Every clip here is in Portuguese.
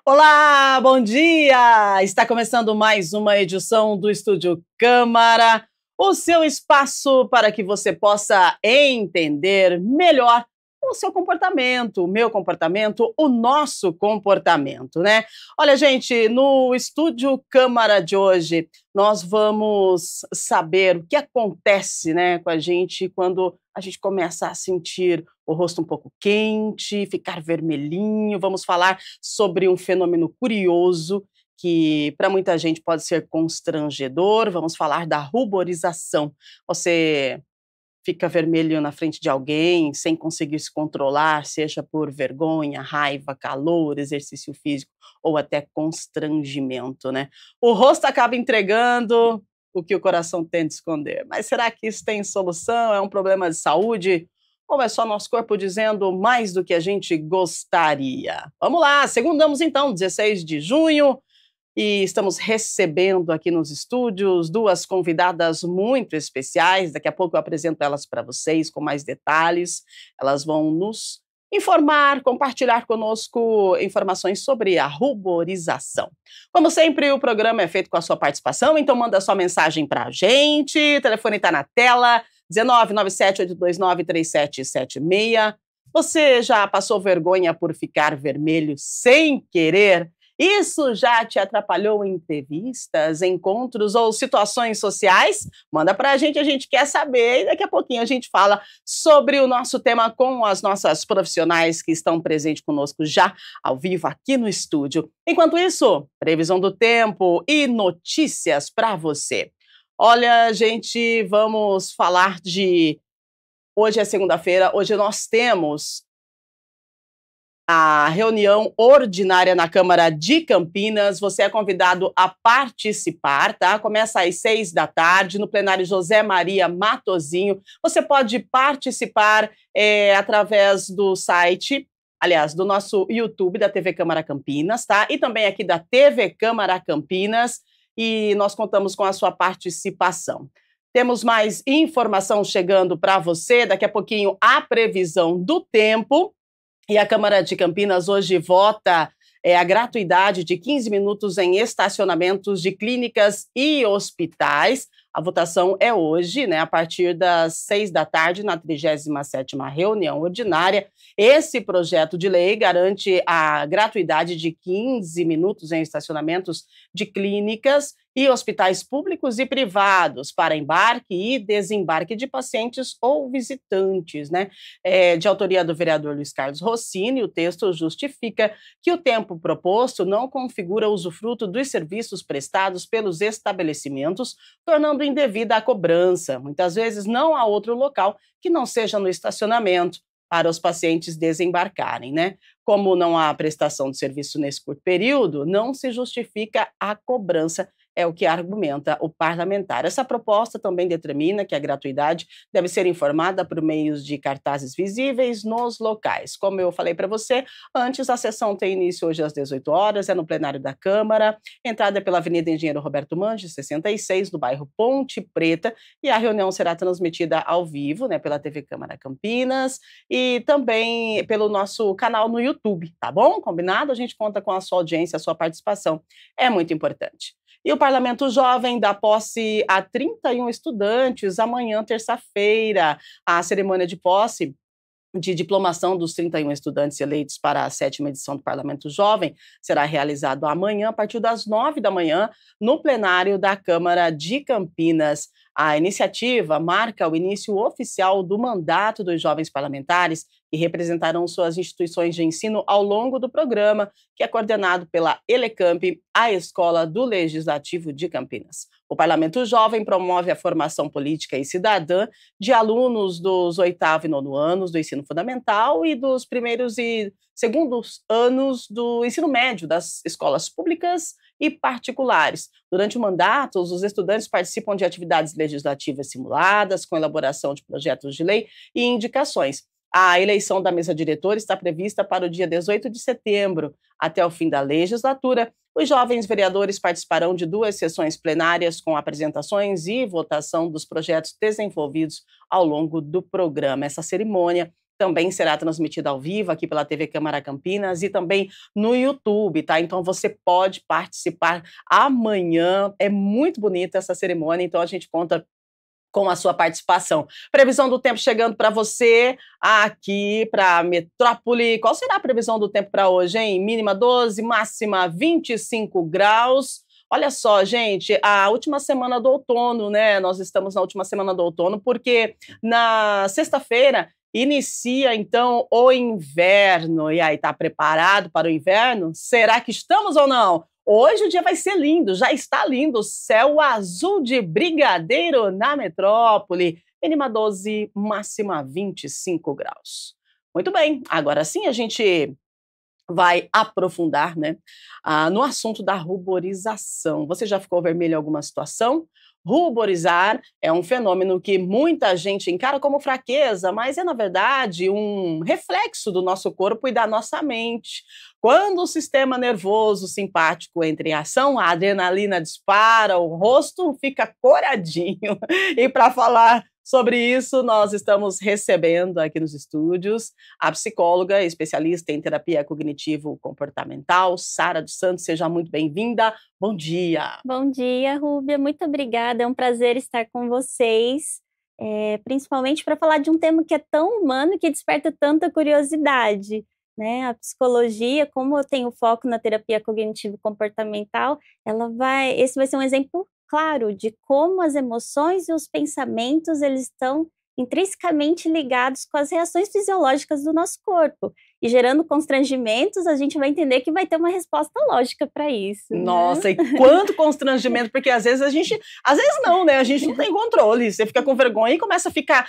Olá, bom dia! Está começando mais uma edição do Estúdio Câmara, o seu espaço para que você possa entender melhor o seu comportamento, o meu comportamento, o nosso comportamento, né? Olha, gente, no Estúdio Câmara de hoje, nós vamos saber o que acontece, né, com a gente quando a gente começa a sentir o rosto um pouco quente, ficar vermelhinho. Vamos falar sobre um fenômeno curioso que para muita gente pode ser constrangedor. Vamos falar da ruborização. Você fica vermelho na frente de alguém sem conseguir se controlar, seja por vergonha, raiva, calor, exercício físico ou até constrangimento, né? O rosto acaba entregando o que o coração tenta esconder. Mas será que isso tem solução? É um problema de saúde? Ou é só nosso corpo dizendo mais do que a gente gostaria? Vamos lá, segundamos então, 16 de junho, e estamos recebendo aqui nos estúdios duas convidadas muito especiais. Daqui a pouco eu apresento elas para vocês com mais detalhes. Elas vão nos informar, compartilhar conosco informações sobre a ruborização. Como sempre, o programa é feito com a sua participação, então manda sua mensagem para a gente. O telefone está na tela, 19978293776. Você já passou vergonha por ficar vermelho sem querer? Isso já te atrapalhou em entrevistas, encontros ou situações sociais? Manda pra gente, a gente quer saber. E daqui a pouquinho a gente fala sobre o nosso tema com as nossas profissionais que estão presentes conosco já ao vivo aqui no estúdio. Enquanto isso, previsão do tempo e notícias para você. Olha, gente, vamos falar de... Hoje é segunda-feira, hoje nós temos a reunião ordinária na Câmara de Campinas. Você é convidado a participar, tá? Começa às 6 da tarde, no plenário José Maria Matozinho. Você pode participar através do site, aliás, do nosso YouTube da TV Câmara Campinas, tá? E também aqui da TV Câmara Campinas, e nós contamos com a sua participação. Temos mais informação chegando para você, daqui a pouquinho a previsão do tempo. E a Câmara de Campinas hoje vota a gratuidade de 15 minutos em estacionamentos de clínicas e hospitais. A votação é hoje, né, a partir das 6 da tarde, na 37ª reunião ordinária. Esse projeto de lei garante a gratuidade de 15 minutos em estacionamentos de clínicas e hospitais públicos e privados para embarque e desembarque de pacientes ou visitantes, né? De autoria do vereador Luiz Carlos Rossini, o texto justifica que o tempo proposto não configura o usufruto dos serviços prestados pelos estabelecimentos, tornando indevida a cobrança. Muitas vezes não há outro local que não seja no estacionamento para os pacientes desembarcarem, né? Como não há prestação de serviço nesse curto período, não se justifica a cobrança, é o que argumenta o parlamentar. Essa proposta também determina que a gratuidade deve ser informada por meios de cartazes visíveis nos locais. Como eu falei para você antes, a sessão tem início hoje às 18 horas, é no plenário da Câmara, entrada pela Avenida Engenheiro Roberto Mangi, 66, no bairro Ponte Preta, e a reunião será transmitida ao vivo, né, pela TV Câmara Campinas e também pelo nosso canal no YouTube, tá bom? Combinado? A gente conta com a sua audiência, a sua participação. É muito importante. E o Parlamento Jovem dá posse a 31 estudantes amanhã, terça-feira. A cerimônia de posse de diplomação dos 31 estudantes eleitos para a 7ª edição do Parlamento Jovem será realizado amanhã, a partir das 9 da manhã, no plenário da Câmara de Campinas. A iniciativa marca o início oficial do mandato dos jovens parlamentares que representarão suas instituições de ensino ao longo do programa, que é coordenado pela Elecamp, a Escola do Legislativo de Campinas. O Parlamento Jovem promove a formação política e cidadã de alunos dos 8º e 9º anos do ensino fundamental e dos primeiros e segundos anos do ensino médio das escolas públicas e particulares. Durante o mandato, os estudantes participam de atividades legislativas simuladas, com elaboração de projetos de lei e indicações. A eleição da mesa diretora está prevista para o dia 18 de setembro. Até o fim da legislatura, os jovens vereadores participarão de 2 sessões plenárias com apresentações e votação dos projetos desenvolvidos ao longo do programa. Essa cerimônia também será transmitida ao vivo aqui pela TV Câmara Campinas e também no YouTube, tá? Então você pode participar amanhã. É muito bonita essa cerimônia, então a gente conta com a sua participação. Previsão do tempo chegando para você aqui para a metrópole. Qual será a previsão do tempo para hoje, hein? Mínima 12, máxima 25 graus. Olha só, gente, a última semana do outono, né? Nós estamos na última semana do outono, porque na sexta-feira inicia, então, o inverno. E aí, tá preparado para o inverno? Será que estamos ou não? Hoje o dia vai ser lindo, já está lindo, céu azul de brigadeiro na metrópole, mínima 12, máxima 25 graus. Muito bem, agora sim a gente vai aprofundar, né, no assunto da ruborização. Você já ficou vermelho em alguma situação? Ruborizar é um fenômeno que muita gente encara como fraqueza, mas é, na verdade, um reflexo do nosso corpo e da nossa mente. Quando o sistema nervoso simpático entra em ação, a adrenalina dispara, o rosto fica coradinho. E para falar sobre isso, nós estamos recebendo aqui nos estúdios a psicóloga especialista em terapia cognitivo-comportamental, Sara dos Santos. Seja muito bem-vinda. Bom dia. Bom dia, Rúbia. Muito obrigada. É um prazer estar com vocês, principalmente para falar de um tema que é tão humano e que desperta tanta curiosidade, né? A psicologia, como eu tenho foco na terapia cognitivo-comportamental, esse vai ser um exemplo claro de como as emoções e os pensamentos eles estão intrinsecamente ligados com as reações fisiológicas do nosso corpo. E gerando constrangimentos, a gente vai entender que vai ter uma resposta lógica para isso. Nossa, né? E quanto constrangimento, porque às vezes não, né? A gente não tem controle. Você fica com vergonha e começa a ficar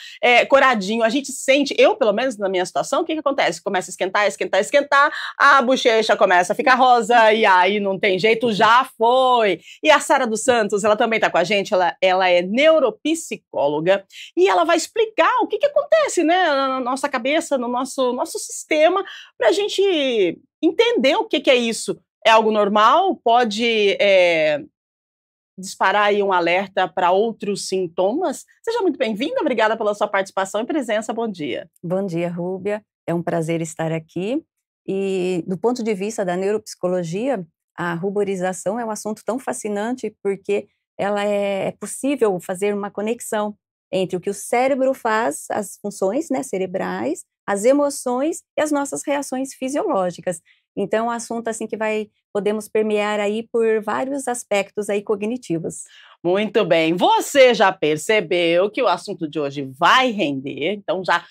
coradinho. A gente sente, eu, pelo menos na minha situação, o que acontece? Começa a esquentar, a bochecha começa a ficar rosa, e aí não tem jeito, já foi. E a Sara dos Santos, ela também está com a gente, ela é neuropsicóloga, e ela vai explicar o que acontece, né, na nossa cabeça, no nosso sistema, para a gente entender o que é isso. É algo normal? Pode disparar aí um alerta para outros sintomas? Seja muito bem-vinda, obrigada pela sua participação e presença, bom dia. Bom dia, Rúbia, é um prazer estar aqui. E do ponto de vista da neuropsicologia, a ruborização é um assunto tão fascinante porque é possível fazer uma conexão entre o que o cérebro faz, as funções, né, cerebrais, as emoções e as nossas reações fisiológicas. Então, é um assunto assim que podemos permear aí por vários aspectos aí cognitivos. Muito bem. Você já percebeu que o assunto de hoje vai render, então já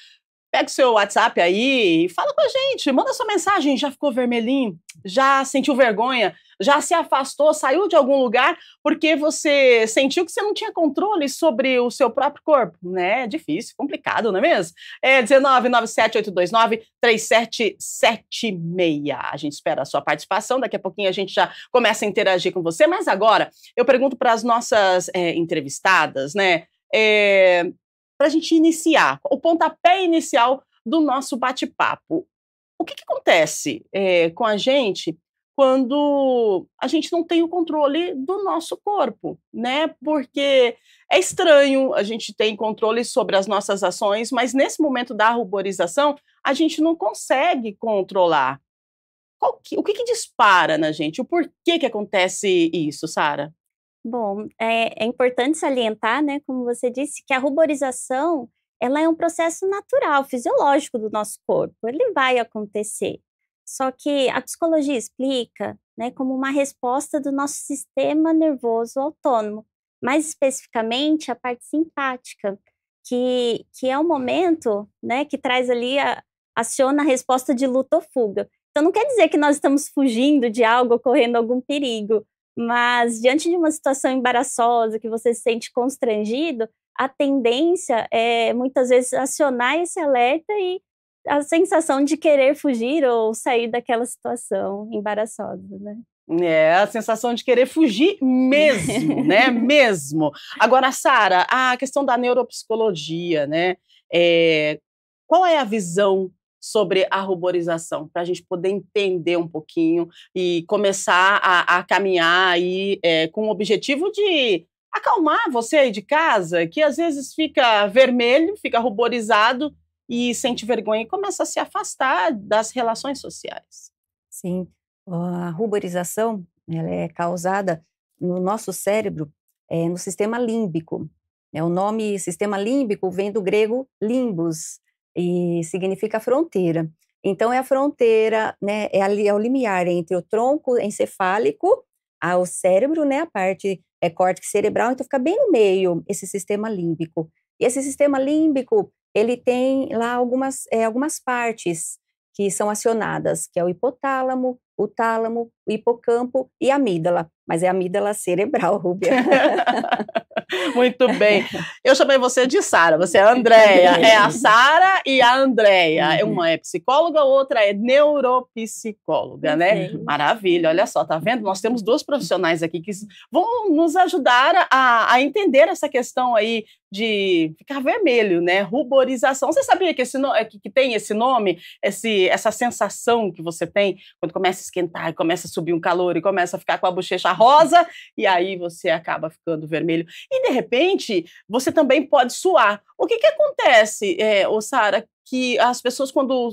pega o seu WhatsApp aí e fala com a gente, manda sua mensagem. Já ficou vermelhinho? Já sentiu vergonha? Já se afastou, saiu de algum lugar porque você sentiu que você não tinha controle sobre o seu próprio corpo, né? Difícil, complicado, não é mesmo? 199782937776. A gente espera a sua participação, daqui a pouquinho a gente já começa a interagir com você, mas agora eu pergunto para as nossas entrevistadas, né? Para a gente iniciar, o pontapé inicial do nosso bate-papo. O que acontece com a gente quando a gente não tem o controle do nosso corpo, né? Porque é estranho, a gente tem controle sobre as nossas ações, mas nesse momento da ruborização, a gente não consegue controlar. O que dispara na gente? O porquê que acontece isso, Sara? Bom, é importante salientar, né, como você disse, que a ruborização ela é um processo natural, fisiológico do nosso corpo. Ele vai acontecer. Só que a psicologia explica, né, como uma resposta do nosso sistema nervoso autônomo, mais especificamente a parte simpática, que é um momento, né, que traz ali, aciona a resposta de luta ou fuga. Então não quer dizer que nós estamos fugindo de algo, correndo algum perigo, mas diante de uma situação embaraçosa, que você se sente constrangido, a tendência é muitas vezes acionar esse alerta e a sensação de querer fugir ou sair daquela situação embaraçosa, né? A sensação de querer fugir mesmo, né? Mesmo. Agora, Sara, a questão da neuropsicologia, né? Qual é a visão sobre a ruborização, para a gente poder entender um pouquinho e começar a caminhar aí com o objetivo de acalmar você aí de casa, que às vezes fica vermelho, fica ruborizado, e sente vergonha e começa a se afastar das relações sociais. Sim, a ruborização, ela é causada no nosso cérebro, no sistema límbico. O nome sistema límbico vem do grego limbus, e significa fronteira. Então, é a fronteira, né, é o limiar entre o tronco encefálico ao cérebro, né, a parte córtex cerebral, então fica bem no meio esse sistema límbico. E esse sistema límbico, ele tem lá algumas partes que são acionadas, que é o hipotálamo, o tálamo, o hipocampo e a amígdala, mas é a amígdala cerebral, Rúbia. Muito bem. Eu chamei você de Sara, você é a Andréia, é a Sara e a Andréia. Uma é psicóloga, outra é neuropsicóloga, né? Maravilha, olha só, tá vendo? Nós temos duas profissionais aqui que vão nos ajudar a entender essa questão aí de ficar vermelho, né? Ruborização. Você sabia que tem esse nome, essa sensação que você tem quando começa a esquentar e começa a subir um calor e começa a ficar com a bochecha rosa e aí você acaba ficando vermelho. E, de repente, você também pode suar. O que acontece, Sara, que as pessoas, quando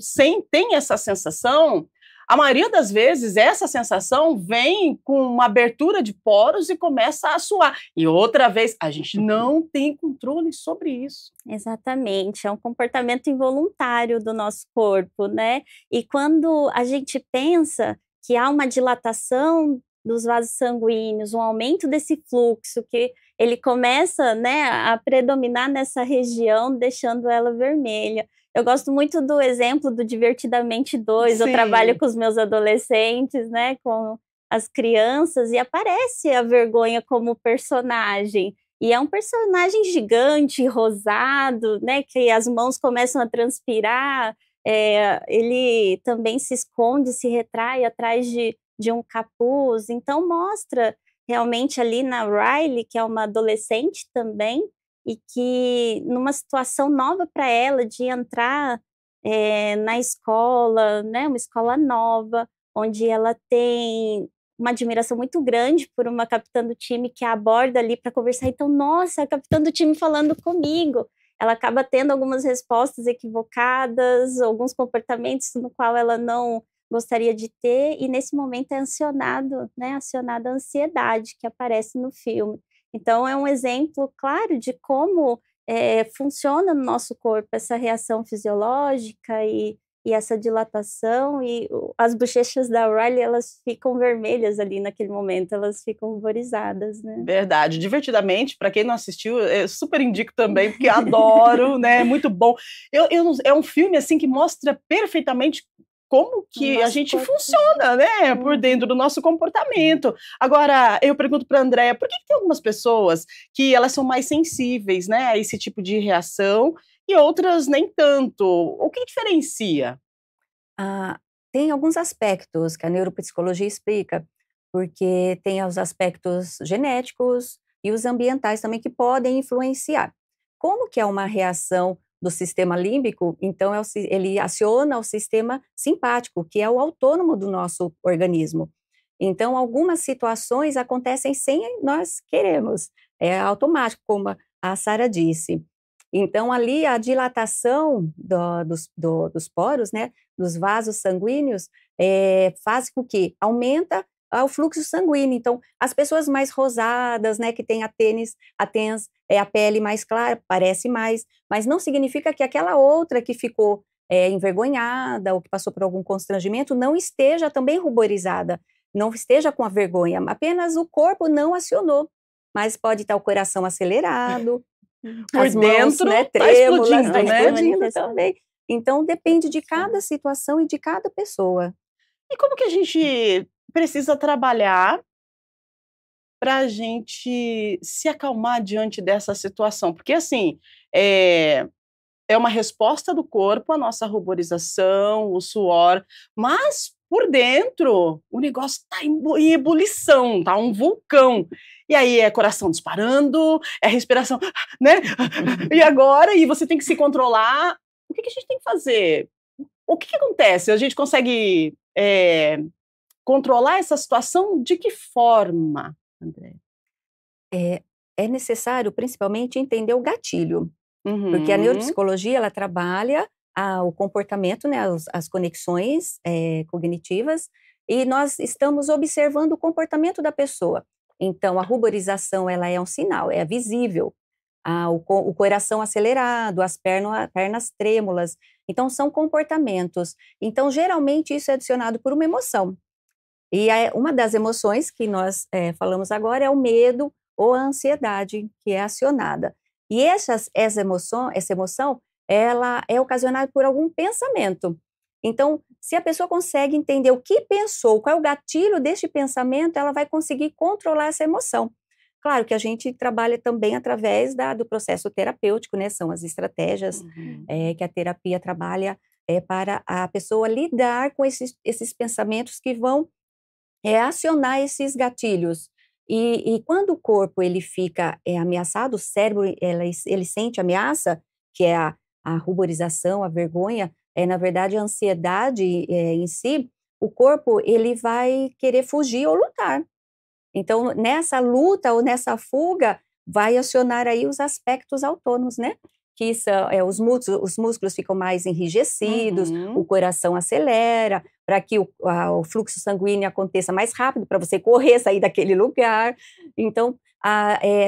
têm essa sensação, a maioria das vezes, essa sensação vem com uma abertura de poros e começa a suar. E outra vez, a gente não tem controle sobre isso. Exatamente, é um comportamento involuntário do nosso corpo, né? E quando a gente pensa que há uma dilatação dos vasos sanguíneos, um aumento desse fluxo, que ele começa, né, a predominar nessa região, deixando ela vermelha. Eu gosto muito do exemplo do Divertidamente 2, Sim. Eu trabalho com os meus adolescentes, né, com as crianças, e aparece a vergonha como personagem. E é um personagem gigante, rosado, né, que as mãos começam a transpirar, ele também se esconde, se retrai atrás de um capuz, então mostra realmente ali na Riley, que é uma adolescente também, e que numa situação nova para ela de entrar na escola, né, uma escola nova, onde ela tem uma admiração muito grande por uma capitã do time que a aborda ali para conversar. Então, nossa, a capitã do time falando comigo. Ela acaba tendo algumas respostas equivocadas, alguns comportamentos no qual ela não gostaria de ter, e nesse momento é acionada a ansiedade que aparece no filme. Então, é um exemplo claro de como funciona no nosso corpo essa reação fisiológica e essa dilatação, e as bochechas da Riley, elas ficam vermelhas ali naquele momento, elas ficam ruborizadas, né? Verdade, Divertidamente, para quem não assistiu, eu super indico também, porque adoro, né, muito bom. É um filme, assim, que mostra perfeitamente como que a gente funciona, né, por dentro do nosso comportamento. Agora, eu pergunto para a Andréia, por que tem algumas pessoas que elas são mais sensíveis, né, a esse tipo de reação e outras nem tanto? O que diferencia? Tem alguns aspectos que a neuropsicologia explica, porque tem os aspectos genéticos e os ambientais também que podem influenciar. Como que é uma reação do sistema límbico? Então, ele aciona o sistema simpático, que é o autônomo do nosso organismo. Então, algumas situações acontecem sem nós queremos, é automático, como a Sara disse. Então, ali a dilatação dos poros, né, dos vasos sanguíneos, faz com que aumenta o fluxo sanguíneo. Então, as pessoas mais rosadas, né, que têm a pele mais clara, parece mais, mas não significa que aquela outra que ficou envergonhada ou que passou por algum constrangimento não esteja também ruborizada, não esteja com a vergonha, apenas o corpo não acionou, mas pode estar o coração acelerado, por as dentro, mãos, né, trêmulas, tá né? explodindo também. Então, depende de cada situação e de cada pessoa. E como que a gente precisa trabalhar para a gente se acalmar diante dessa situação? Porque, assim, é uma resposta do corpo à nossa ruborização, o suor, mas por dentro o negócio está em ebulição, tá um vulcão. E aí é coração disparando, é respiração, né? E agora, e você tem que se controlar. O que a gente tem que fazer? O que acontece? A gente consegue controlar essa situação de que forma, André? É necessário, principalmente, entender o gatilho. Uhum. Porque a neuropsicologia, ela trabalha o comportamento, né, as conexões cognitivas, e nós estamos observando o comportamento da pessoa. Então, a ruborização, ela é um sinal, é visível. O coração acelerado, as pernas trêmulas. Então, são comportamentos. Então, geralmente, isso é adicionado por uma emoção. E uma das emoções que nós falamos agora é o medo ou a ansiedade que é acionada. E essa emoção, ela é ocasionada por algum pensamento. Então, se a pessoa consegue entender o que pensou, qual é o gatilho deste pensamento, ela vai conseguir controlar essa emoção. Claro que a gente trabalha também através do processo terapêutico, né? São as estratégias que a terapia trabalha para a pessoa lidar com esses pensamentos que vão acionar esses gatilhos. E quando o corpo ele fica ameaçado, o cérebro ele sente ameaça, que é a ruborização, a vergonha, na verdade a ansiedade em si, o corpo ele vai querer fugir ou lutar. Então, nessa luta ou nessa fuga, vai acionar aí os aspectos autônomos, né? Que são, os músculos ficam mais enrijecidos, o coração acelera, para que o fluxo sanguíneo aconteça mais rápido, para você correr, sair daquele lugar. Então,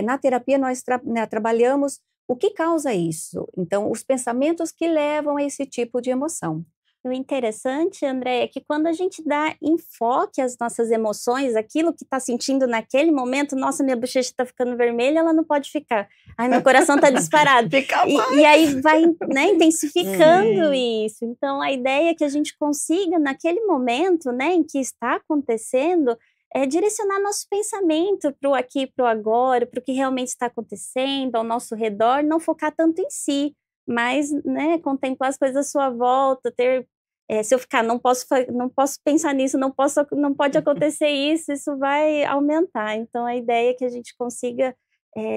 na terapia, nós trabalhamos o que causa isso. Então, os pensamentos que levam a esse tipo de emoção. O interessante, André, é que quando a gente dá enfoque às nossas emoções, aquilo que está sentindo naquele momento, nossa, minha bochecha está ficando vermelha, ela não pode ficar. Ai, meu coração está disparado. E aí vai, né, intensificando isso. Então, a ideia é que a gente consiga, naquele momento, né, em que está acontecendo, direcionar nosso pensamento para o aqui, para o agora, para o que realmente está acontecendo ao nosso redor, não focar tanto em si, mas, né, contemplar as coisas à sua volta, se eu ficar, não posso pensar nisso, não pode acontecer isso vai aumentar. Então, a ideia é que a gente consiga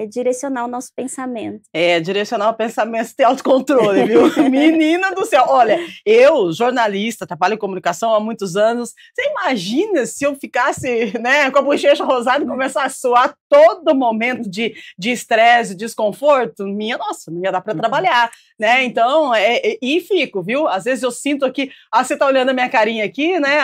direcionar o nosso pensamento. Direcionar o pensamento, ter autocontrole, viu? Menina do céu, olha, eu, jornalista, trabalho em comunicação há muitos anos, você imagina se eu ficasse, né, com a bochecha rosada e começasse a suar todo momento de estresse, de desconforto? Nossa, não ia dar para trabalhar, né? Então, e fico, viu? Às vezes eu sinto aqui, você tá olhando a minha carinha aqui, né?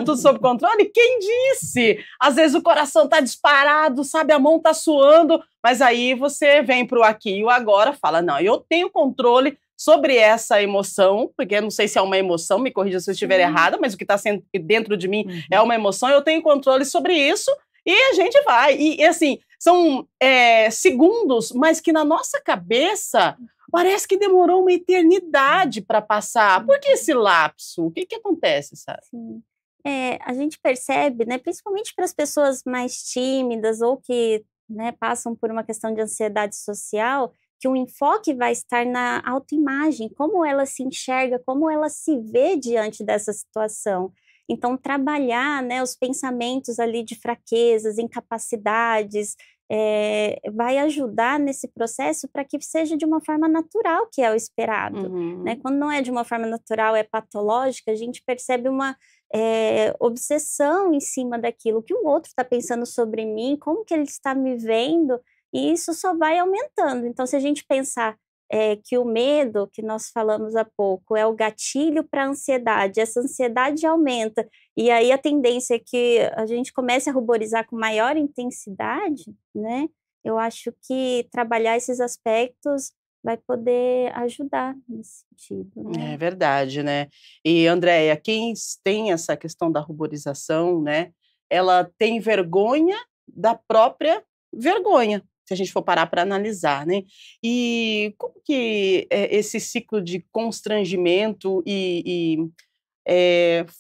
Tudo sob controle? Quem disse? Às vezes o coração tá disparado, sabe? A mão tá suando, mas aí você vem para o aqui e o agora, fala, não, eu tenho controle sobre essa emoção, porque eu não sei se é uma emoção, me corrija se eu estiver errada, mas o que está dentro de mim é uma emoção, eu tenho controle sobre isso e a gente vai. E assim, são segundos, mas que na nossa cabeça parece que demorou uma eternidade para passar. Por que esse lapso? O que acontece, Sara? Sim. A gente percebe, né, principalmente para as pessoas mais tímidas ou que, né, passam por uma questão de ansiedade social, que o enfoque vai estar na autoimagem, como ela se enxerga, como ela se vê diante dessa situação. Então, trabalhar, né, os pensamentos ali de fraquezas, incapacidades, vai ajudar nesse processo para que seja de uma forma natural, que é o esperado. Né? Quando não é de uma forma natural, é patológica, a gente percebe uma obsessão em cima daquilo que o outro está pensando sobre mim, como que ele está me vendo, e isso só vai aumentando. Então, se a gente pensar que o medo, que nós falamos há pouco, é o gatilho para a ansiedade, essa ansiedade aumenta, e aí a tendência é que a gente comece a ruborizar com maior intensidade, né? Eu acho que trabalhar esses aspectos vai poder ajudar nesse sentido, né? É verdade, né? E, Andréia, quem tem essa questão da ruborização, né? Ela tem vergonha da própria vergonha, se a gente for parar para analisar, né? E como que esse ciclo de constrangimento e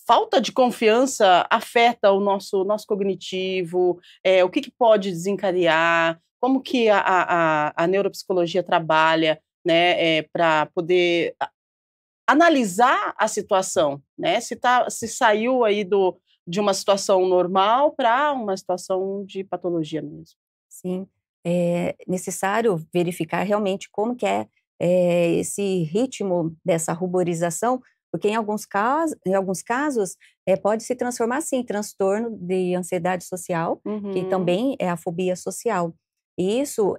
falta de confiança afeta o nosso cognitivo? O que pode desencadear? Como que a neuropsicologia trabalha, né, para poder analisar a situação, né? Se saiu aí de uma situação normal para uma situação de patologia mesmo. Sim, é necessário verificar realmente como que esse ritmo dessa ruborização, porque em alguns casos pode se transformar, sim, em transtorno de ansiedade social, que também é a fobia social. E isso,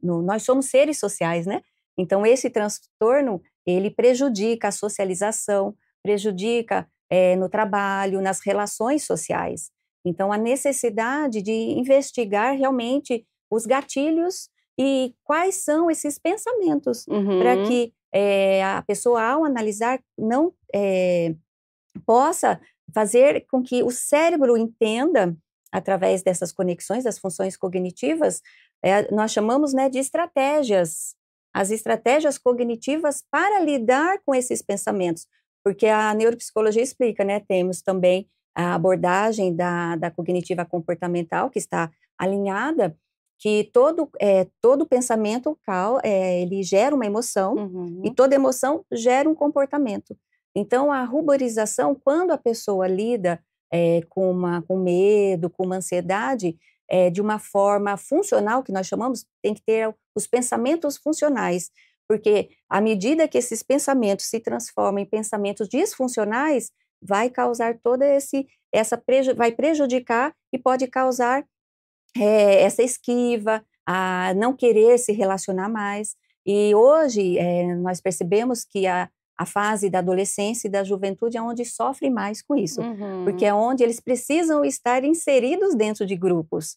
nós somos seres sociais, né? Então, esse transtorno, ele prejudica a socialização, prejudica no trabalho, nas relações sociais. Então, a necessidade de investigar realmente os gatilhos e quais são esses pensamentos, para que a pessoa, ao analisar, não possa fazer com que o cérebro entenda, através dessas conexões, das funções cognitivas, nós chamamos, né, de estratégias, as estratégias cognitivas para lidar com esses pensamentos, porque a neuropsicologia explica, né, temos também a abordagem da cognitiva comportamental, que está alinhada, que todo pensamento ele gera uma emoção, e toda emoção gera um comportamento. Então, a ruborização, quando a pessoa lida com medo, com uma ansiedade, de uma forma funcional, que nós chamamos, tem que ter os pensamentos funcionais, porque à medida que esses pensamentos se transformam em pensamentos disfuncionais, vai causar vai prejudicar e pode causar essa esquiva, a não querer se relacionar mais. E hoje nós percebemos que a fase da adolescência e da juventude é onde sofre mais com isso, porque é onde eles precisam estar inseridos dentro de grupos.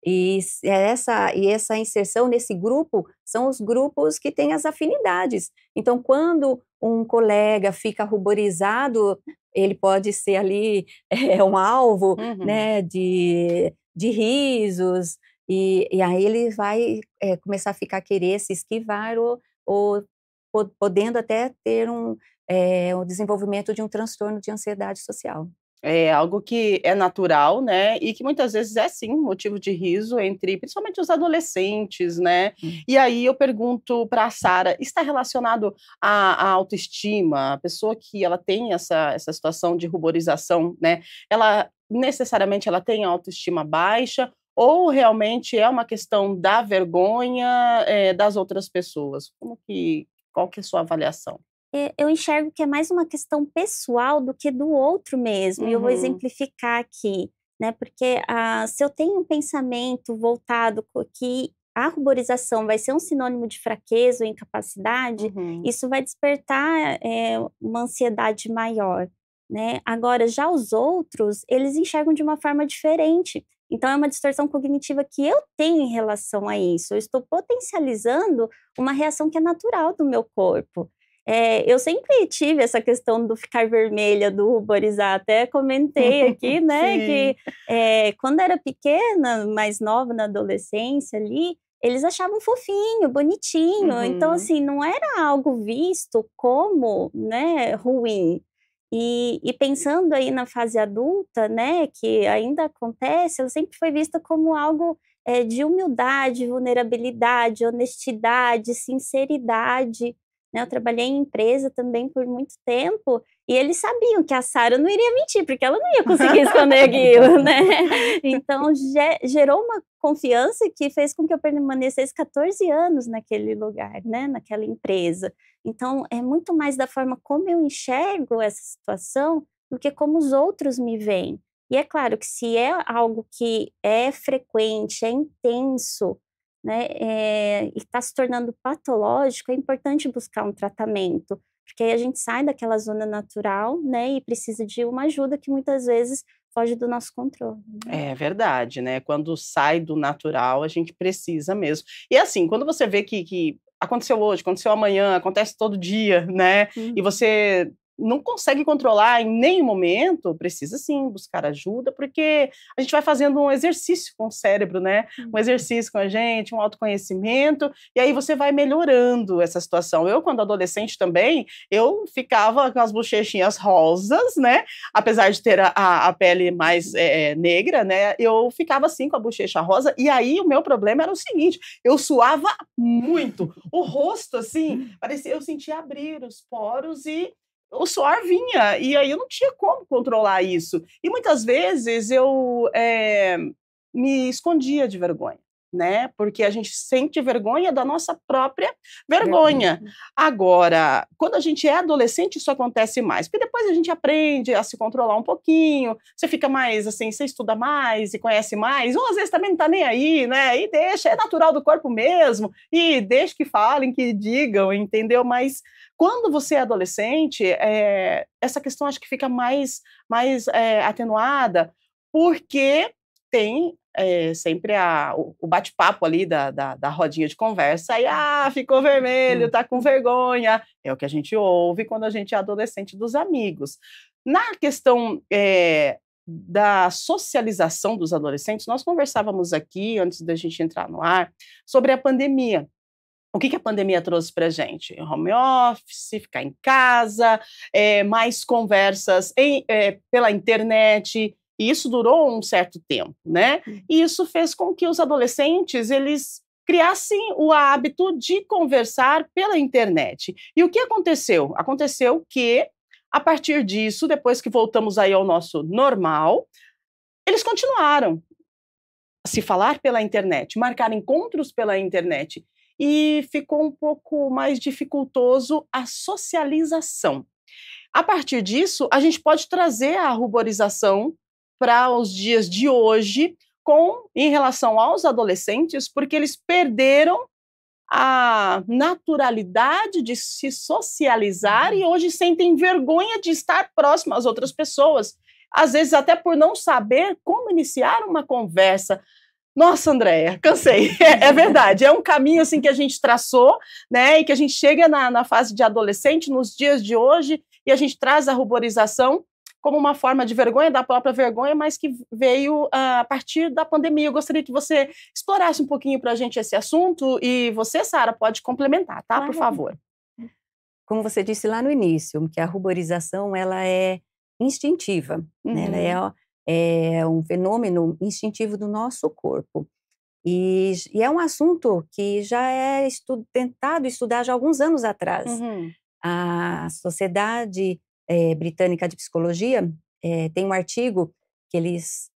E essa inserção nesse grupo são os grupos que têm as afinidades. Então, quando um colega fica ruborizado, ele pode ser ali um alvo, né, de risos, e aí ele vai começar a querer se esquivar ou podendo até ter o desenvolvimento de um transtorno de ansiedade social. É algo que é natural, né, e que muitas vezes é sim motivo de riso entre, principalmente os adolescentes, né, e aí eu pergunto para a Sara, está relacionado à autoestima, a pessoa que ela tem essa situação de ruborização, né, ela necessariamente ela tem autoestima baixa, ou realmente é uma questão da vergonha das outras pessoas? Qual que é a sua avaliação? Eu enxergo que é mais uma questão pessoal do que do outro mesmo, e eu vou exemplificar aqui, né, porque se eu tenho um pensamento voltado que a ruborização vai ser um sinônimo de fraqueza ou incapacidade, isso vai despertar uma ansiedade maior, né. Agora, já os outros, eles enxergam de uma forma diferente, então é uma distorção cognitiva que eu tenho em relação a isso, eu estou potencializando uma reação que é natural do meu corpo. Eu sempre tive essa questão do ficar vermelha, do ruborizar, até comentei aqui, né, que quando era pequena, mais nova, na adolescência ali, eles achavam fofinho, bonitinho, então assim, não era algo visto como, né, ruim. E pensando aí na fase adulta, né, que ainda acontece, ela sempre foi vista como algo de humildade, vulnerabilidade, honestidade, sinceridade, né, eu trabalhei em empresa também por muito tempo, e eles sabiam que a Sara não iria mentir, porque ela não ia conseguir esconder aquilo, né? Então, gerou uma confiança que fez com que eu permanecesse 14 anos naquele lugar, né, naquela empresa. Então, é muito mais da forma como eu enxergo essa situação do que como os outros me veem. E é claro que se é algo que é frequente, é intenso, né, e está se tornando patológico, é importante buscar um tratamento, porque aí a gente sai daquela zona natural, né, e precisa de uma ajuda que muitas vezes foge do nosso controle. É verdade, né, quando sai do natural, a gente precisa mesmo. E assim, quando você vê que aconteceu hoje, aconteceu amanhã, acontece todo dia, né, e você não consegue controlar em nenhum momento, precisa sim buscar ajuda, porque a gente vai fazendo um exercício com o cérebro, né? Um exercício com a gente, um autoconhecimento, e aí você vai melhorando essa situação. Eu, quando adolescente também, eu ficava com as bochechinhas rosas, né? Apesar de ter a pele mais negra, né? Eu ficava assim com a bochecha rosa, e aí o meu problema era o seguinte, eu suava muito, o rosto assim, parecia, eu sentia abrir os poros e o suor vinha, e aí eu não tinha como controlar isso. E muitas vezes eu me escondia de vergonha. né? Porque a gente sente vergonha da nossa própria vergonha. Agora, quando a gente é adolescente, isso acontece mais, porque depois a gente aprende a se controlar um pouquinho, você fica mais assim, você estuda mais e conhece mais, ou às vezes também não tá nem aí, né? E deixa, é natural do corpo mesmo, e deixa que falem, que digam, entendeu? Mas quando você é adolescente, essa questão acho que fica mais atenuada, porque tem sempre o bate-papo ali da rodinha de conversa, e ficou vermelho, tá com vergonha, é o que a gente ouve quando a gente é adolescente dos amigos. Na questão da socialização dos adolescentes, nós conversávamos aqui, antes da gente entrar no ar, sobre a pandemia. O que a pandemia trouxe para a gente? Home office, ficar em casa, mais conversas pela internet, e isso durou um certo tempo, né? E isso fez com que os adolescentes, eles criassem o hábito de conversar pela internet. E o que aconteceu? Aconteceu que, a partir disso, depois que voltamos aí ao nosso normal, eles continuaram a se falar pela internet, marcar encontros pela internet, e ficou um pouco mais dificultoso a socialização. A partir disso, a gente pode trazer a ruborização para os dias de hoje em relação aos adolescentes, porque eles perderam a naturalidade de se socializar e hoje sentem vergonha de estar próximo às outras pessoas, às vezes até por não saber como iniciar uma conversa. Nossa, Andréia, cansei. É verdade, é um caminho assim que a gente traçou, né, e que a gente chega na fase de adolescente, nos dias de hoje, e a gente traz a ruborização como uma forma de vergonha, da própria vergonha, mas que veio a partir da pandemia. Eu gostaria que você explorasse um pouquinho para a gente esse assunto, e você, Sara, pode complementar, tá? Por favor. Como você disse lá no início, que a ruborização, ela é instintiva, né? Ela é um fenômeno instintivo do nosso corpo. E é um assunto que já é tentado estudar já há alguns anos atrás. A Sociedade Britânica de Psicologia tem um artigo que eles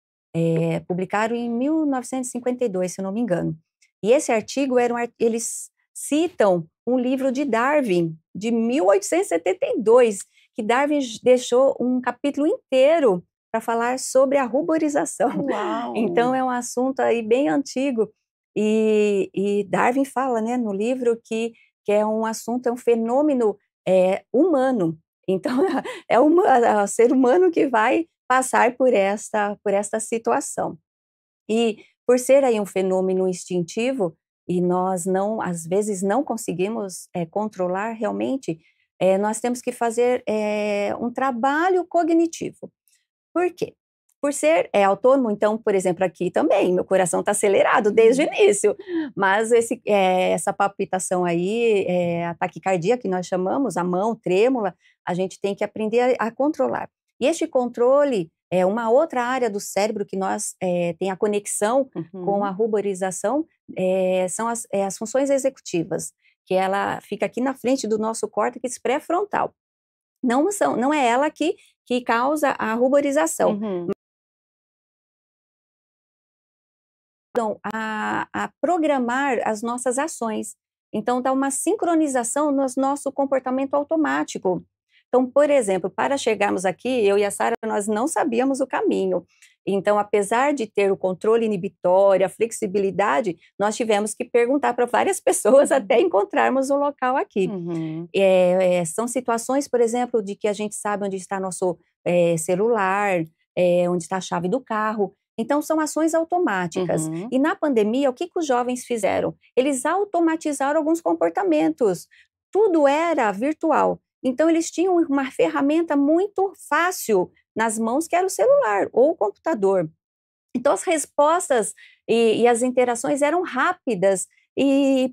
publicaram em 1952, se eu não me engano. E esse artigo, eles citam um livro de Darwin, de 1872, que Darwin deixou um capítulo inteiro para falar sobre a ruborização. Uau. Então, é um assunto aí bem antigo. E Darwin fala, né, no livro que é um assunto, é um fenômeno humano. Então, é o ser humano que vai passar por esta situação. E por ser aí um fenômeno instintivo, e nós às vezes não conseguimos controlar realmente, nós temos que fazer um trabalho cognitivo. Por quê? Por ser autônomo, então, por exemplo, aqui também, meu coração está acelerado desde o início, mas essa palpitação aí, a taquicardia que nós chamamos, a mão trêmula, a gente tem que aprender a controlar. E este controle é uma outra área do cérebro que nós tem a conexão com a ruborização, são as funções executivas, que ela fica aqui na frente do nosso córtex pré-frontal. Não é ela que causa a ruborização. A programar as nossas ações. Então, dá uma sincronização no nosso comportamento automático. Então, por exemplo, para chegarmos aqui, eu e a Sara, nós não sabíamos o caminho. Então, apesar de ter o controle inibitório, a flexibilidade, nós tivemos que perguntar para várias pessoas até encontrarmos o local aqui. São situações, por exemplo, de que a gente sabe onde está nosso celular, onde está a chave do carro. Então, são ações automáticas. E na pandemia, o que os jovens fizeram? Eles automatizaram alguns comportamentos. Tudo era virtual. Então, eles tinham uma ferramenta muito fácil nas mãos, que era o celular ou o computador. Então, as respostas e as interações eram rápidas e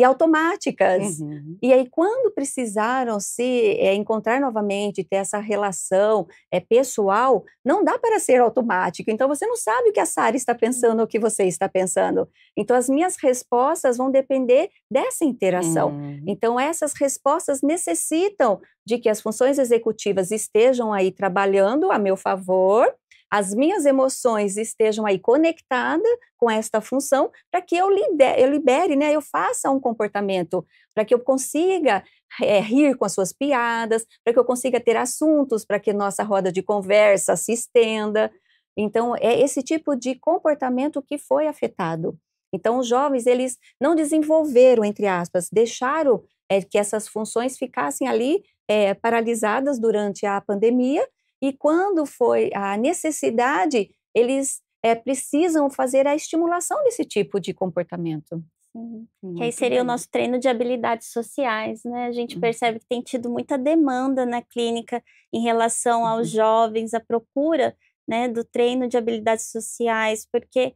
automáticas. E aí, quando precisaram se encontrar novamente, ter essa relação pessoal, não dá para ser automático. Então, você não sabe o que a Sara está pensando ou o que você está pensando. Então, as minhas respostas vão depender dessa interação. Então, essas respostas necessitam de que as funções executivas estejam aí trabalhando a meu favor, as minhas emoções estejam aí conectadas com esta função para que eu libere, né, eu faça um comportamento, para que eu consiga rir com as suas piadas, para que eu consiga ter assuntos, para que nossa roda de conversa se estenda. Então, é esse tipo de comportamento que foi afetado. Então, os jovens, eles não desenvolveram, entre aspas, deixaram que essas funções ficassem ali paralisadas durante a pandemia, e quando foi a necessidade, eles precisam fazer a estimulação desse tipo de comportamento. Sim. Que aí seria o nosso treino de habilidades sociais, né? A gente percebe que tem tido muita demanda na clínica em relação aos jovens, a procura, né, do treino de habilidades sociais, porque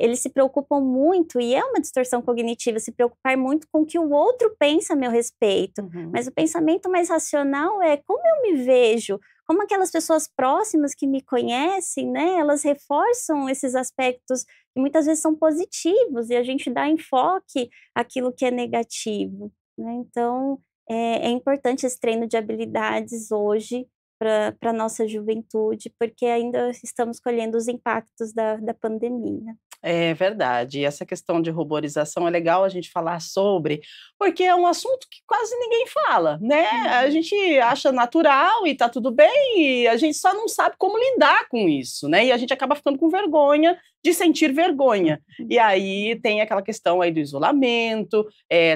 eles se preocupam muito, e é uma distorção cognitiva, se preocupar muito com o que o outro pensa a meu respeito. Mas o pensamento mais racional é como eu me vejo, como aquelas pessoas próximas que me conhecem, né, elas reforçam esses aspectos que muitas vezes são positivos, e a gente dá enfoque àquilo que é negativo, né? Então, é importante esse treino de habilidades hoje, para a nossa juventude, porque ainda estamos colhendo os impactos da pandemia. É verdade. E essa questão de ruborização é legal a gente falar sobre, porque é um assunto que quase ninguém fala, né? A gente acha natural e tá tudo bem, e a gente só não sabe como lidar com isso, né? E a gente acaba ficando com vergonha de sentir vergonha. E aí tem aquela questão aí do isolamento,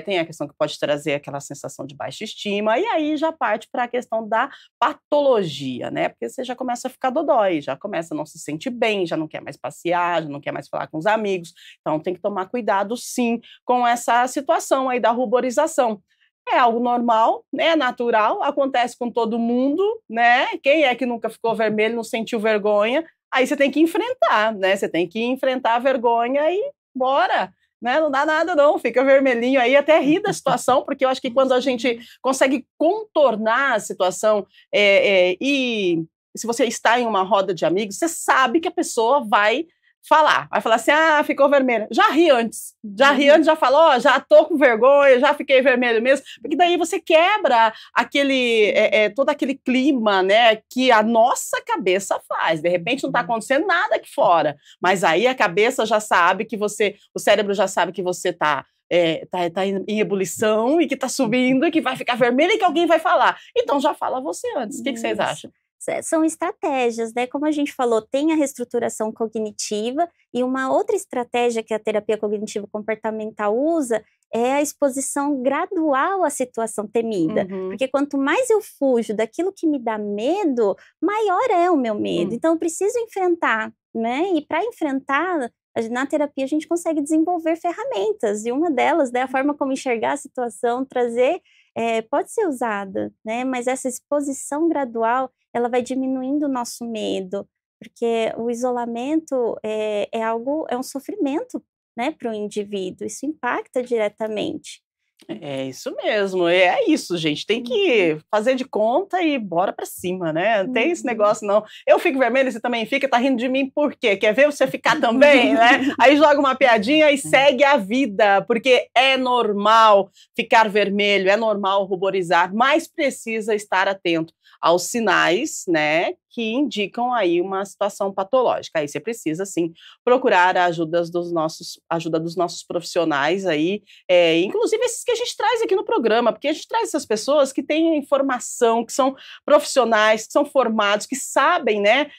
tem a questão que pode trazer aquela sensação de baixa estima, e aí já parte para a questão da patologia, né? Porque você já começa a ficar dodói, já começa a não se sentir bem, já não quer mais passear, já não quer mais falar com os amigos. Então tem que tomar cuidado, sim, com essa situação aí da ruborização. É algo normal, né, natural, acontece com todo mundo, né? Quem é que nunca ficou vermelho, não sentiu vergonha? Aí você tem que enfrentar, né? Você tem que enfrentar a vergonha e bora, né? Não dá nada não, fica vermelhinho aí, até rir da situação, porque eu acho que quando a gente consegue contornar a situação e se você está em uma roda de amigos, você sabe que a pessoa vai falar assim, ficou vermelha. Já ri antes, já falou, já tô com vergonha, já fiquei vermelho mesmo, porque daí você quebra todo aquele clima, né, que a nossa cabeça faz. De repente não tá acontecendo nada aqui fora, mas aí a cabeça já sabe que o cérebro já sabe que você tá em ebulição e que tá subindo e que vai ficar vermelho e que alguém vai falar. Então já fala você antes. O que vocês acham? São estratégias, né? Como a gente falou, tem a reestruturação cognitiva, e uma outra estratégia que a terapia cognitivo-comportamental usa é a exposição gradual à situação temida. Porque quanto mais eu fujo daquilo que me dá medo, maior é o meu medo. Então eu preciso enfrentar, né? E para enfrentar, na terapia a gente consegue desenvolver ferramentas, e uma delas, né, a forma como enxergar a situação, trazer, pode ser usada, né? Mas essa exposição gradual, ela vai diminuindo o nosso medo, porque o isolamento é um sofrimento, né, para o indivíduo, isso impacta diretamente. É isso mesmo, é isso, gente, tem que fazer de conta e bora pra cima, né? Não tem esse negócio, não. Eu fico vermelho, você também fica, tá rindo de mim por quê? Quer ver você ficar também, né? Aí joga uma piadinha e segue a vida, porque é normal ficar vermelho, é normal ruborizar, mas precisa estar atento aos sinais, né, que indicam aí uma situação patológica. Aí você precisa, sim, procurar a ajuda dos nossos profissionais aí, inclusive esses que a gente traz aqui no programa, porque a gente traz essas pessoas que têm informação, que são profissionais, que são formados, que sabem, né,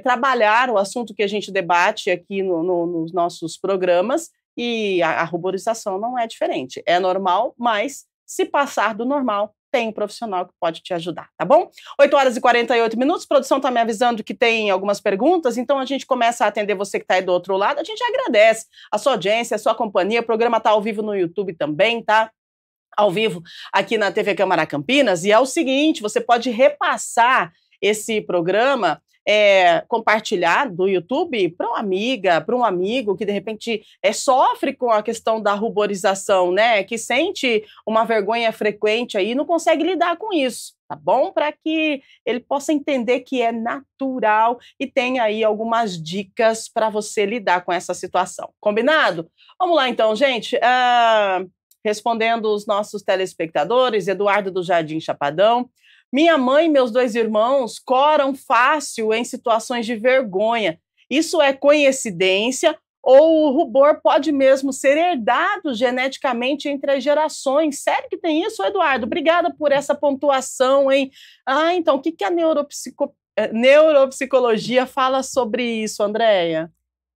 trabalhar o assunto que a gente debate aqui nos nossos programas, e a ruborização não é diferente. É normal, mas se passar do normal, tem um profissional que pode te ajudar, tá bom? 8h48, a produção tá me avisando que tem algumas perguntas, então a gente começa a atender você que tá aí do outro lado. A gente agradece a sua audiência, a sua companhia. O programa tá ao vivo no YouTube também, tá? Ao vivo aqui na TV Câmara Campinas. E é o seguinte, você pode repassar esse programa, compartilhar do YouTube para uma amiga, para um amigo que de repente sofre com a questão da ruborização, né? Que sente uma vergonha frequente aí e não consegue lidar com isso, tá bom? Para que ele possa entender que é natural e tem aí algumas dicas para você lidar com essa situação. Combinado? Vamos lá então, gente. Respondendo os nossos telespectadores, Eduardo do Jardim Chapadão. Minha mãe e meus 2 irmãos coram fácil em situações de vergonha. Isso é coincidência ou o rubor pode mesmo ser herdado geneticamente entre as gerações? Sério que tem isso, Eduardo? Obrigada por essa pontuação, hein? Ah, então, o que a neuropsicologia fala sobre isso, Andréia?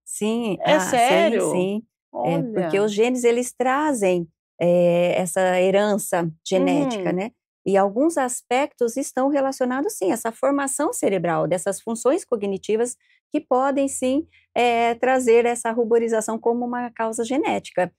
Sim, É sério? sim. Olha. Porque os genes, eles trazem essa herança genética, né? E alguns aspectos estão relacionados, sim, a essa formação cerebral, dessas funções cognitivas que podem, sim, trazer essa ruborização como uma causa genética.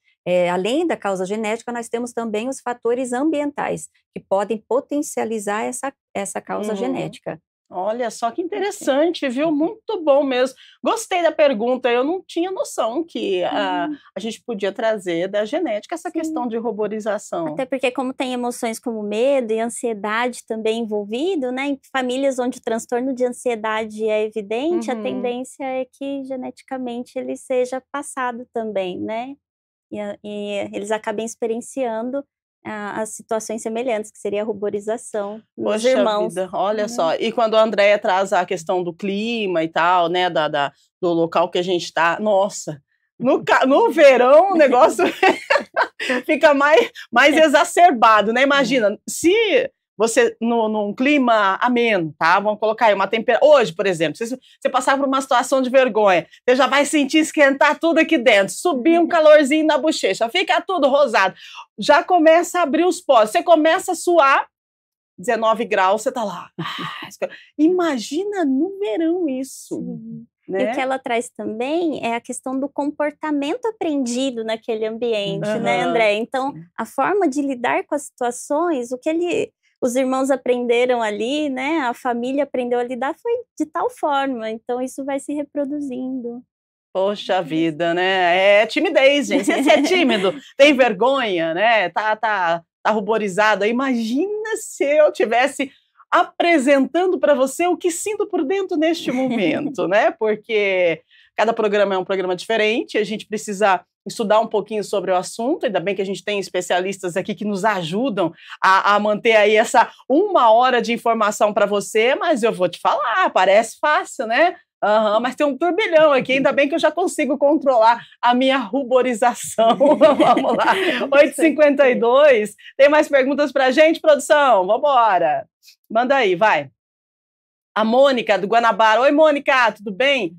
Além da causa genética, nós temos também os fatores ambientais, que podem potencializar essa causa genética. Olha só que interessante, viu? Muito bom mesmo. Gostei da pergunta, eu não tinha noção que a gente podia trazer da genética essa questão de ruborização. Até porque como tem emoções como medo e ansiedade também envolvido, né? Em famílias onde o transtorno de ansiedade é evidente, a tendência é que geneticamente ele seja passado também, né? E eles acabem experienciando as situações semelhantes, que seria a ruborização nos irmãos. Vida, olha só. E quando a Andréia traz a questão do clima e tal, né, do local que a gente está, nossa, no verão o negócio fica mais exacerbado, né? Imagina, se você, num clima ameno, tá? Vamos colocar aí uma temperatura. Hoje, por exemplo, se você passar por uma situação de vergonha, você já vai sentir esquentar tudo aqui dentro, subir um calorzinho na bochecha, fica tudo rosado. Já começa a abrir os poros, você começa a suar, 19 graus, você tá lá. Imagina no verão isso. Né? E o que ela traz também é a questão do comportamento aprendido naquele ambiente, né, André? Então, a forma de lidar com as situações, o que os irmãos aprenderam ali, né? A família aprendeu a lidar foi de tal forma. Então, isso vai se reproduzindo. Poxa vida, né? É timidez, gente. Se você é tímido, tem vergonha, né? Tá ruborizado. Imagina se eu tivesse apresentando para você o que sinto por dentro neste momento, né? Porque cada programa é um programa diferente, a gente precisa estudar um pouquinho sobre o assunto, ainda bem que a gente tem especialistas aqui que nos ajudam a manter aí essa 1 hora de informação para você, mas eu vou te falar, parece fácil, né? Mas tem um turbilhão aqui, ainda bem que eu já consigo controlar a minha ruborização. Vamos lá, 8h52, tem mais perguntas para a gente, produção? Vambora! Manda aí, vai. A Mônica, do Guanabara. Oi, Mônica, tudo bem?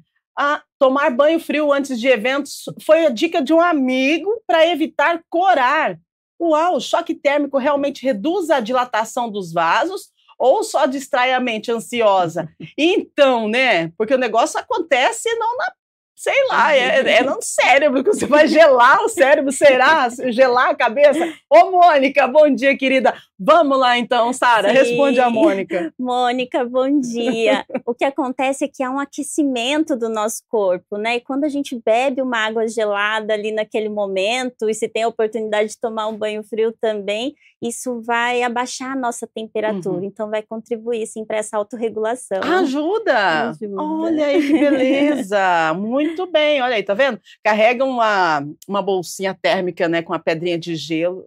Tomar banho frio antes de eventos foi a dica de um amigo para evitar corar. Uau, o choque térmico realmente reduz a dilatação dos vasos ou só distrai a mente ansiosa? Então, né, porque o negócio acontece não na... Sei lá, é no cérebro, que você vai gelar o cérebro, será? Gelar a cabeça? Ô, Mônica, bom dia, querida. Vamos lá, então, Sara, responde a Mônica. Mônica, bom dia. O que acontece é que há um aquecimento do nosso corpo, né? E quando a gente bebe uma água gelada ali naquele momento, e se tem a oportunidade de tomar um banho frio também, isso vai abaixar a nossa temperatura. Então, vai contribuir, sim, para essa autorregulação. Ajuda! Olha aí que beleza! Muito bem, olha aí, tá vendo? Carrega uma bolsinha térmica, né, com a pedrinha de gelo.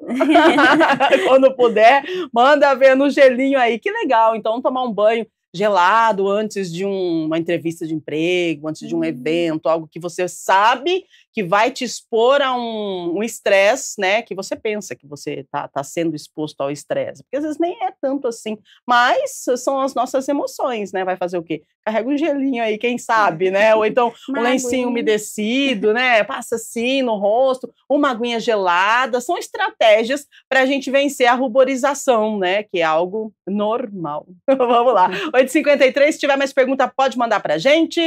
Quando puder, manda ver no gelinho aí, que legal. Então, tomar um banho gelado antes de uma entrevista de emprego, antes de um evento, algo que você sabe que vai te expor a um estresse, né, que você pensa que você tá sendo exposto ao estresse, porque às vezes nem é tanto assim, mas são as nossas emoções, né, vai fazer o quê? Carrega um gelinho aí, quem sabe, né, ou então um lencinho umedecido, né, passa assim no rosto, uma aguinha gelada, são estratégias para a gente vencer a ruborização, né, que é algo normal. Vamos lá, 8h53, se tiver mais pergunta pode mandar pra gente.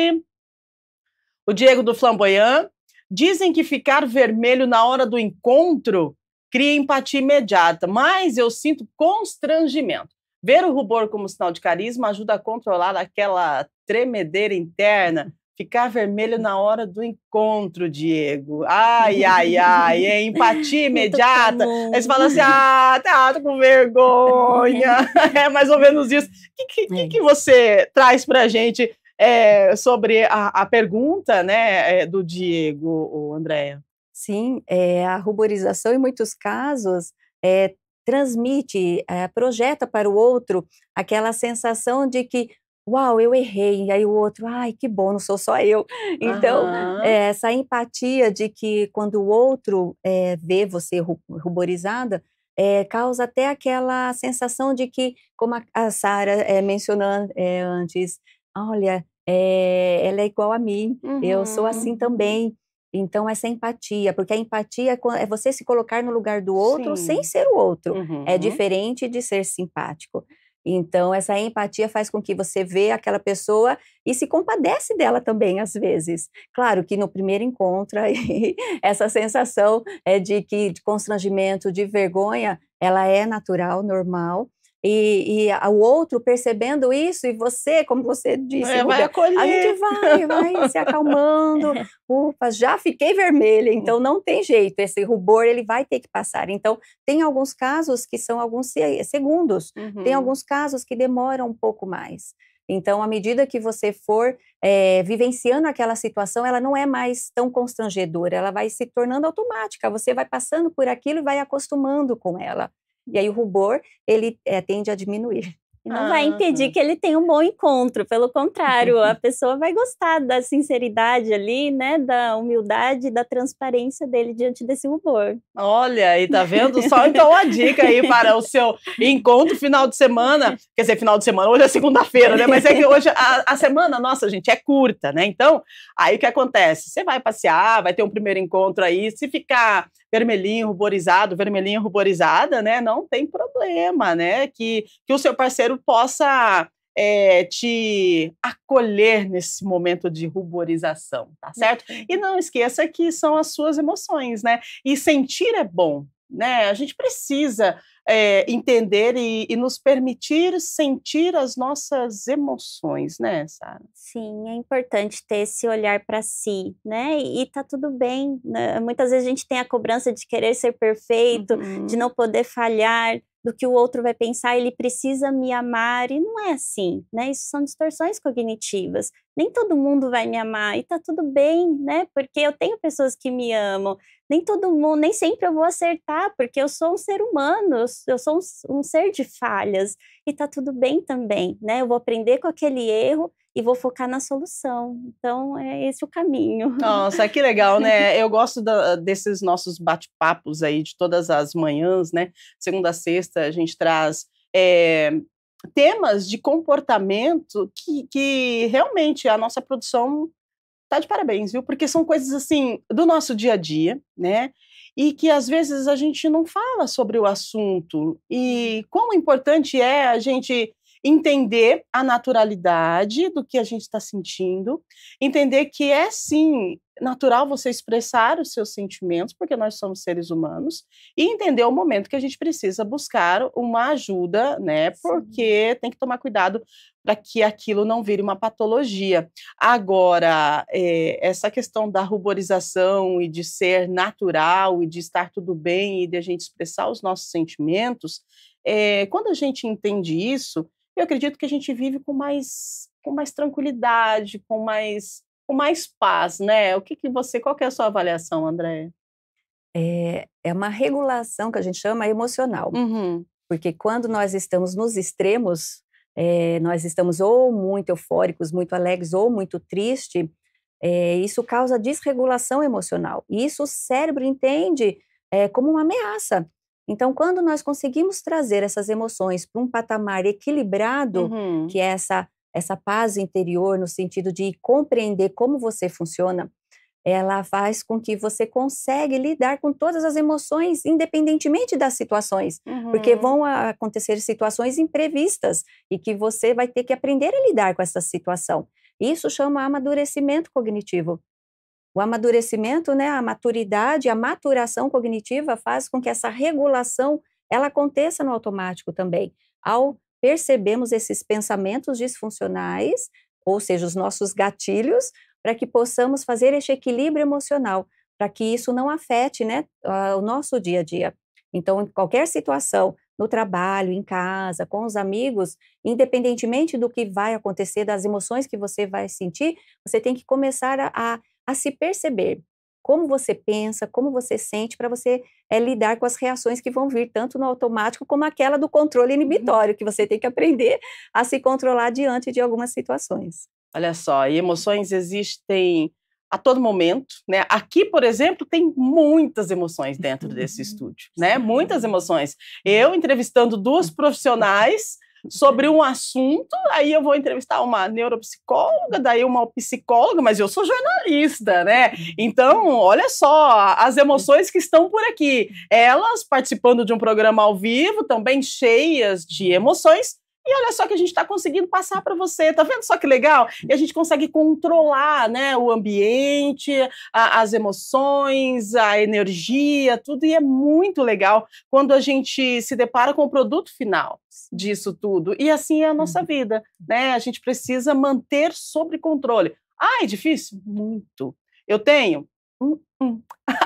O Diego do Flamboyant. Dizem que ficar vermelho na hora do encontro cria empatia imediata, mas eu sinto constrangimento. Ver o rubor como sinal de carisma ajuda a controlar aquela tremedeira interna. Ficar vermelho na hora do encontro, Diego. Ai, é empatia imediata. Aí você fala assim, tô com vergonha. É mais ou menos isso. O que você traz pra gente sobre a pergunta, né, do Diego, Andréia? Sim, a ruborização, em muitos casos, transmite, projeta para o outro aquela sensação de que, uau, eu errei, e aí o outro, ai, que bom, não sou só eu. Então, essa empatia de que quando o outro vê você ruborizada, causa até aquela sensação de que, como a Sara mencionou antes, olha, ela é igual a mim, eu sou assim também. Então, essa empatia, porque a empatia é você se colocar no lugar do outro sem ser o outro. É diferente de ser simpático. Então, essa empatia faz com que você vê aquela pessoa e se compadece dela também, às vezes. Claro que no primeiro encontro, essa sensação de constrangimento, de vergonha, ela é natural, normal. E o outro percebendo isso, e você, como você disse, vai acolher. A gente vai se acalmando. Ufa, já fiquei vermelha, então não tem jeito, esse rubor ele vai ter que passar. Então, tem alguns casos que são alguns segundos, tem alguns casos que demoram um pouco mais. Então, à medida que você for vivenciando aquela situação, ela não é mais tão constrangedora, ela vai se tornando automática, você vai passando por aquilo e vai acostumando com ela. E aí o rubor, ele tende a diminuir. E não vai impedir que ele tenha um bom encontro, pelo contrário, a pessoa vai gostar da sinceridade ali, né, da humildade, da transparência dele diante desse rubor. Olha, aí tá vendo? Só então uma dica aí para o seu encontro final de semana, quer dizer, final de semana, hoje é segunda-feira, né, mas é que hoje a semana, nossa gente, é curta, né, então, aí o que acontece? Você vai passear, vai ter um primeiro encontro aí, se ficar vermelhinho, ruborizada, né, não tem problema, né, que o seu parceiro possa te acolher nesse momento de ruborização, tá certo? E não esqueça que são as suas emoções, né? E sentir é bom, né? A gente precisa entender e nos permitir sentir as nossas emoções, né, Sara? Sim, é importante ter esse olhar para si, né? E tá tudo bem, né? Muitas vezes a gente tem a cobrança de querer ser perfeito, de não poder falhar, do que o outro vai pensar, ele precisa me amar, e não é assim, né? Isso são distorções cognitivas. Nem todo mundo vai me amar, e tá tudo bem, né? Porque eu tenho pessoas que me amam. Nem todo mundo, nem sempre eu vou acertar, porque eu sou um ser humano, eu sou um ser de falhas, e tá tudo bem também, né? Eu vou aprender com aquele erro e vou focar na solução. Então, é esse o caminho. Nossa, que legal, né? Eu gosto desses nossos bate-papos aí de todas as manhãs, né? Segunda a sexta, a gente traz temas de comportamento que realmente a nossa produção tá de parabéns, viu? Porque são coisas assim do nosso dia a dia, né? E que às vezes a gente não fala sobre o assunto. E quão importante é a gente entender a naturalidade do que a gente está sentindo, entender que é sim natural você expressar os seus sentimentos, porque nós somos seres humanos, e entender o momento que a gente precisa buscar uma ajuda, né? Porque tem que tomar cuidado para que aquilo não vire uma patologia. Agora, essa questão da ruborização e de ser natural e de estar tudo bem e de a gente expressar os nossos sentimentos, quando a gente entende isso, eu acredito que a gente vive com mais tranquilidade, com mais paz, né? Qual que é a sua avaliação, Andréia? É uma regulação que a gente chama emocional, porque quando nós estamos nos extremos, nós estamos ou muito eufóricos, muito alegres, ou muito triste, isso causa desregulação emocional, e isso o cérebro entende como uma ameaça. Então, quando nós conseguimos trazer essas emoções para um patamar equilibrado, que é essa paz interior, no sentido de compreender como você funciona, ela faz com que você consegue lidar com todas as emoções, independentemente das situações, porque vão acontecer situações imprevistas e que você vai ter que aprender a lidar com essa situação. Isso chama amadurecimento cognitivo. O amadurecimento, né, a maturidade, a maturação cognitiva faz com que essa regulação ela aconteça no automático também. Ao percebermos esses pensamentos disfuncionais, ou seja, os nossos gatilhos, para que possamos fazer este equilíbrio emocional, para que isso não afete, né, o nosso dia a dia. Então, em qualquer situação, no trabalho, em casa, com os amigos, independentemente do que vai acontecer, das emoções que você vai sentir, você tem que começar a se perceber. como você pensa, como você sente, para você lidar com as reações que vão vir, tanto no automático como aquela do controle inibitório, que você tem que aprender a se controlar diante de algumas situações. Olha só, e emoções existem a todo momento, né? Aqui, por exemplo, tem muitas emoções dentro desse estúdio, né? Muitas emoções. Eu entrevistando duas profissionais sobre um assunto, aí eu vou entrevistar uma neuropsicóloga, daí uma psicóloga, mas eu sou jornalista, né? Então, olha só, as emoções que estão por aqui. Elas participando de um programa ao vivo, também cheias de emoções, e olha só que a gente está conseguindo passar para você, tá vendo só que legal? E a gente consegue controlar, né, o ambiente, as emoções, a energia, tudo, e é muito legal quando a gente se depara com o produto final disso tudo. E assim é a nossa vida, né? A gente precisa manter sob controle. Ah, é difícil? Muito. Eu tenho?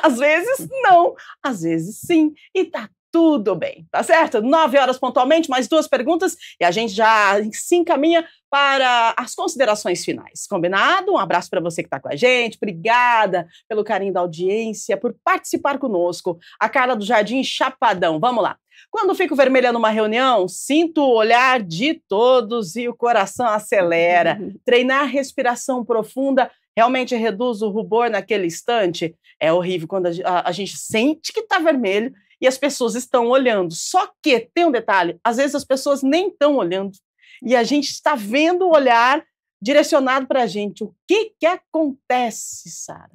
Às vezes não, às vezes sim, e tá tudo bem, tá certo? 9 horas pontualmente, mais 2 perguntas e a gente já se encaminha para as considerações finais. Combinado? Um abraço para você que está com a gente. Obrigada pelo carinho da audiência, por participar conosco. A Carla do Jardim Chapadão. Vamos lá. Quando fico vermelha numa reunião, sinto o olhar de todos e o coração acelera. Treinar respiração profunda realmente reduz o rubor naquele instante. É horrível quando a gente sente que está vermelho e as pessoas estão olhando. Só que tem um detalhe, às vezes as pessoas nem estão olhando e a gente está vendo o olhar direcionado para a gente. O que acontece, Sara?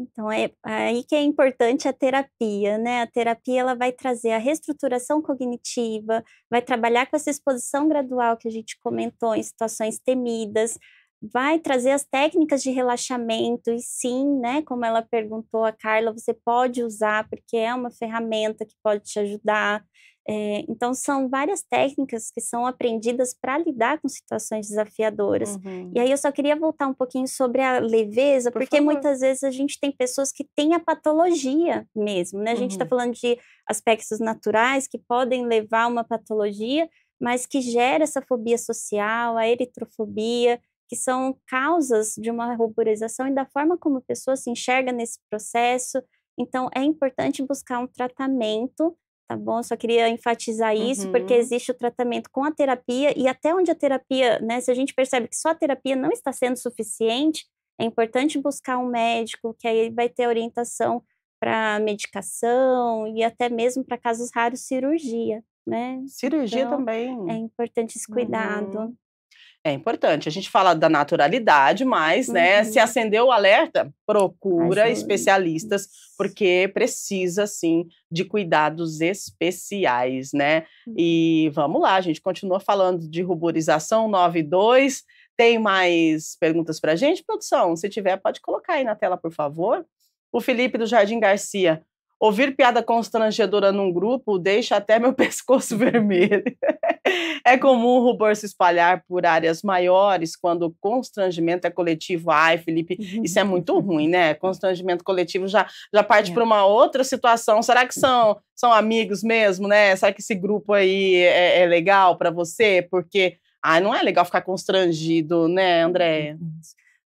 Então, é aí que é importante a terapia, né? A terapia, ela vai trazer a reestruturação cognitiva, vai trabalhar com essa exposição gradual que a gente comentou em situações temidas, vai trazer as técnicas de relaxamento e sim, né, como ela perguntou a Carla, você pode usar porque é uma ferramenta que pode te ajudar. Então, são várias técnicas que são aprendidas para lidar com situações desafiadoras. E aí eu só queria voltar um pouquinho sobre a leveza, porque muitas vezes a gente tem pessoas que têm a patologia mesmo, né? A gente está falando de aspectos naturais que podem levar a uma patologia, mas que gera essa fobia social, a eritrofobia, que são causas de uma ruborização e da forma como a pessoa se enxerga nesse processo. Então, é importante buscar um tratamento, tá bom? Só queria enfatizar isso, porque existe o tratamento com a terapia, e até onde a terapia, né, se a gente percebe que só a terapia não está sendo suficiente, é importante buscar um médico, que aí ele vai ter orientação para medicação e até mesmo para casos raros, cirurgia, né? Cirurgia então, também. É importante esse cuidado. É importante. A gente fala da naturalidade, mas, né, se acendeu o alerta, procura especialistas, porque precisa, sim, de cuidados especiais, né? E vamos lá, a gente continua falando de ruborização 9.2. Tem mais perguntas pra gente, produção? Se tiver, pode colocar aí na tela, por favor. O Felipe do Jardim Garcia. Ouvir piada constrangedora num grupo deixa até meu pescoço vermelho. É comum o rubor se espalhar por áreas maiores quando o constrangimento é coletivo. Ai, Felipe, isso é muito ruim, né? Constrangimento coletivo já parte para uma outra situação. Será que são amigos mesmo, né? Será que esse grupo aí é legal para você? Porque não é legal ficar constrangido, né, Andréia?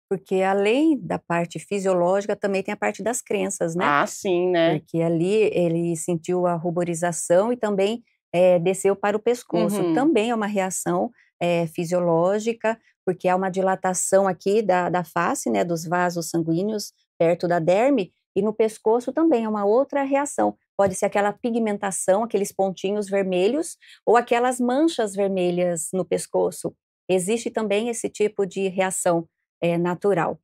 Porque além da parte fisiológica, também tem a parte das crenças, né? Ah, sim, né? Porque ali ele sentiu a ruborização e também desceu para o pescoço. Também é uma reação fisiológica, porque há uma dilatação aqui da face, né, dos vasos sanguíneos perto da derme, e no pescoço também é uma outra reação. Pode ser aquela pigmentação, aqueles pontinhos vermelhos, ou aquelas manchas vermelhas no pescoço. Existe também esse tipo de reação natural.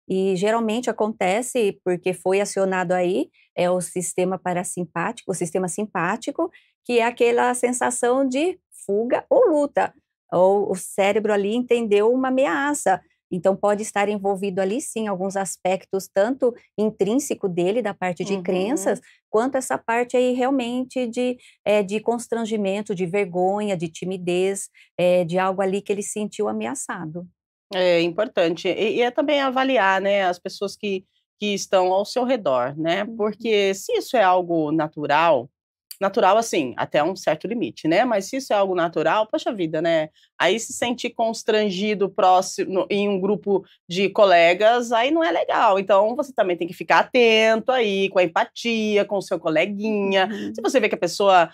E geralmente acontece porque foi acionado aí o sistema parasimpático, o sistema simpático, que é aquela sensação de fuga ou luta, ou o cérebro ali entendeu uma ameaça. Então pode estar envolvido ali sim alguns aspectos tanto intrínseco dele, da parte de crenças, quanto essa parte aí realmente de constrangimento, de vergonha, de timidez, de algo ali que ele sentiu ameaçado. É importante. E é também avaliar, né, as pessoas que estão ao seu redor, né? Porque se isso é algo natural, natural, assim, até um certo limite, né? Mas se isso é algo natural, poxa vida, né? Aí se sentir constrangido próximo em um grupo de colegas, aí não é legal. Então você também tem que ficar atento aí, com a empatia, com o seu coleguinha. Se você vê que a pessoa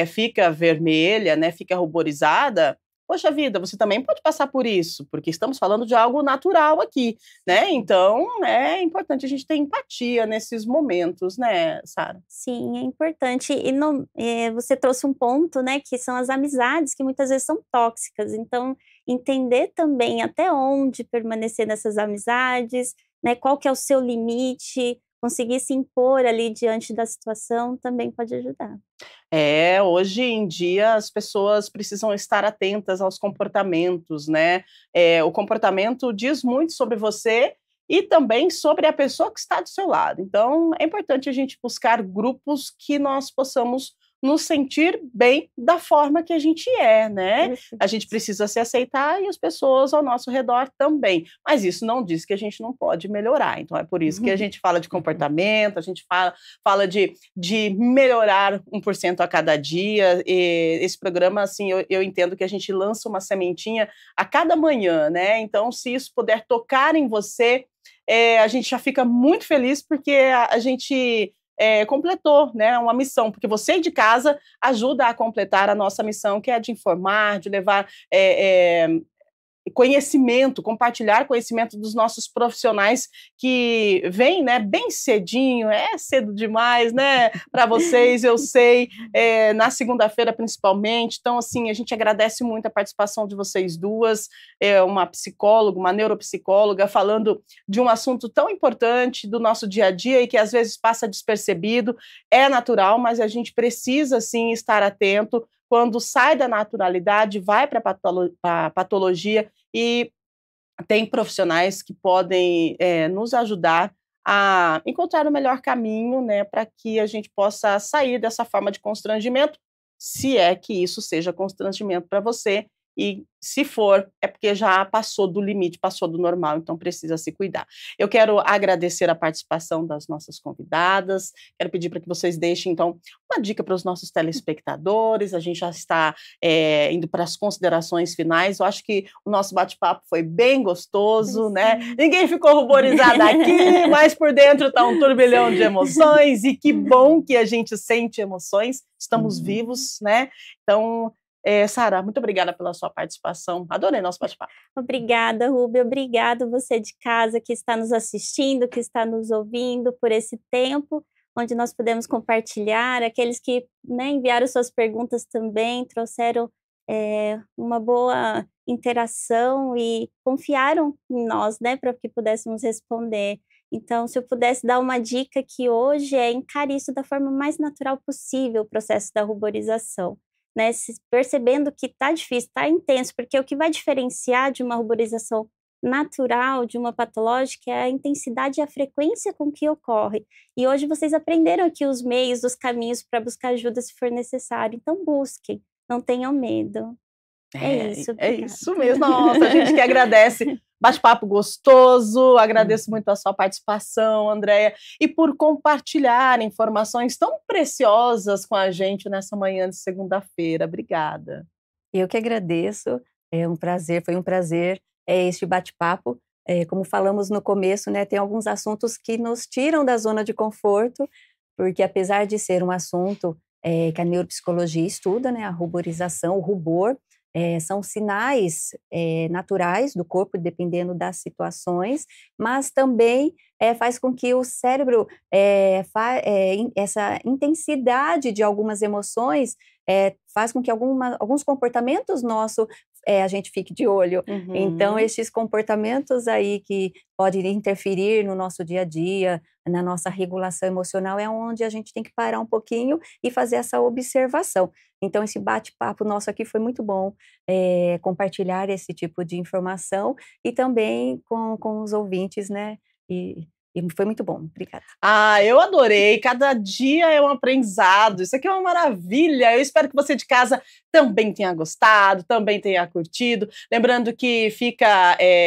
fica vermelha, né? Fica ruborizada. Poxa vida, você também pode passar por isso, porque estamos falando de algo natural aqui, né? Então, é importante a gente ter empatia nesses momentos, né, Sara? Sim, é importante. E você trouxe um ponto, né, que são as amizades, que muitas vezes são tóxicas. Então, entender também até onde permanecer nessas amizades, né, qual que é o seu limite, conseguir se impor ali diante da situação também pode ajudar. Hoje em dia as pessoas precisam estar atentas aos comportamentos, né? O comportamento diz muito sobre você e também sobre a pessoa que está do seu lado. Então, é importante a gente buscar grupos que nós possamos nos sentir bem da forma que a gente é, né? A gente precisa se aceitar e as pessoas ao nosso redor também. Mas isso não diz que a gente não pode melhorar. Então, é por isso que a gente fala de comportamento, a gente fala de melhorar 1% a cada dia. E esse programa, assim, eu entendo que a gente lança uma sementinha a cada manhã, né? Então, se isso puder tocar em você, a gente já fica muito feliz porque a gente completou, né, uma missão, porque você de casa ajuda a completar a nossa missão, que é de informar, de levar conhecimento, compartilhar conhecimento dos nossos profissionais que vêm, né, bem cedinho, é cedo demais, né, para vocês, eu sei, na segunda-feira principalmente. Então, assim, a gente agradece muito a participação de vocês duas, uma psicóloga, uma neuropsicóloga, falando de um assunto tão importante do nosso dia a dia e que às vezes passa despercebido. É natural, mas a gente precisa, sim, estar atento. Quando sai da naturalidade, vai para a patologia e tem profissionais que podem nos ajudar a encontrar o melhor caminho, né, para que a gente possa sair dessa forma de constrangimento, se é que isso seja constrangimento para você. E se for, é porque já passou do limite, passou do normal, então precisa se cuidar. Eu quero agradecer a participação das nossas convidadas, quero pedir para que vocês deixem, então, uma dica para os nossos telespectadores. A gente já está indo para as considerações finais. Eu acho que o nosso bate-papo foi bem gostoso, né? Ninguém ficou ruborizado aqui, mas por dentro está um turbilhão de emoções, e que bom que a gente sente emoções, estamos vivos, né? Então, Sara, muito obrigada pela sua participação. Adorei nosso bate-papo. Obrigada, Ruby. Obrigado você de casa que está nos assistindo, que está nos ouvindo por esse tempo, onde nós podemos compartilhar. Aqueles que, né, enviaram suas perguntas também, trouxeram uma boa interação e confiaram em nós, né, para que pudéssemos responder. Então, se eu pudesse dar uma dica aqui hoje, encare isso da forma mais natural possível, o processo da ruborização. Né, percebendo que está difícil, está intenso, porque o que vai diferenciar de uma ruborização natural, de uma patológica, é a intensidade e a frequência com que ocorre. E hoje vocês aprenderam aqui os meios, os caminhos para buscar ajuda se for necessário. Então busquem, não tenham medo. É isso. É isso mesmo. Nossa, a gente que agradece. Bate-papo gostoso, agradeço muito a sua participação, Andréia, e por compartilhar informações tão preciosas com a gente nessa manhã de segunda-feira. Obrigada. Eu que agradeço, foi um prazer este bate-papo. Como falamos no começo, né, tem alguns assuntos que nos tiram da zona de conforto, porque apesar de ser um assunto que a neuropsicologia estuda, né, a ruborização, o rubor, são sinais naturais do corpo, dependendo das situações, mas também faz com que o cérebro, essa intensidade de algumas emoções, faz com que alguns comportamentos nossos a gente fique de olho. Então, esses comportamentos aí que podem interferir no nosso dia a dia, na nossa regulação emocional, é onde a gente tem que parar um pouquinho e fazer essa observação. Então, esse bate-papo nosso aqui foi muito bom, compartilhar esse tipo de informação e também com os ouvintes, né? E E foi muito bom, obrigada. Ah, eu adorei, cada dia é um aprendizado, isso aqui é uma maravilha, eu espero que você de casa também tenha gostado, também tenha curtido, lembrando que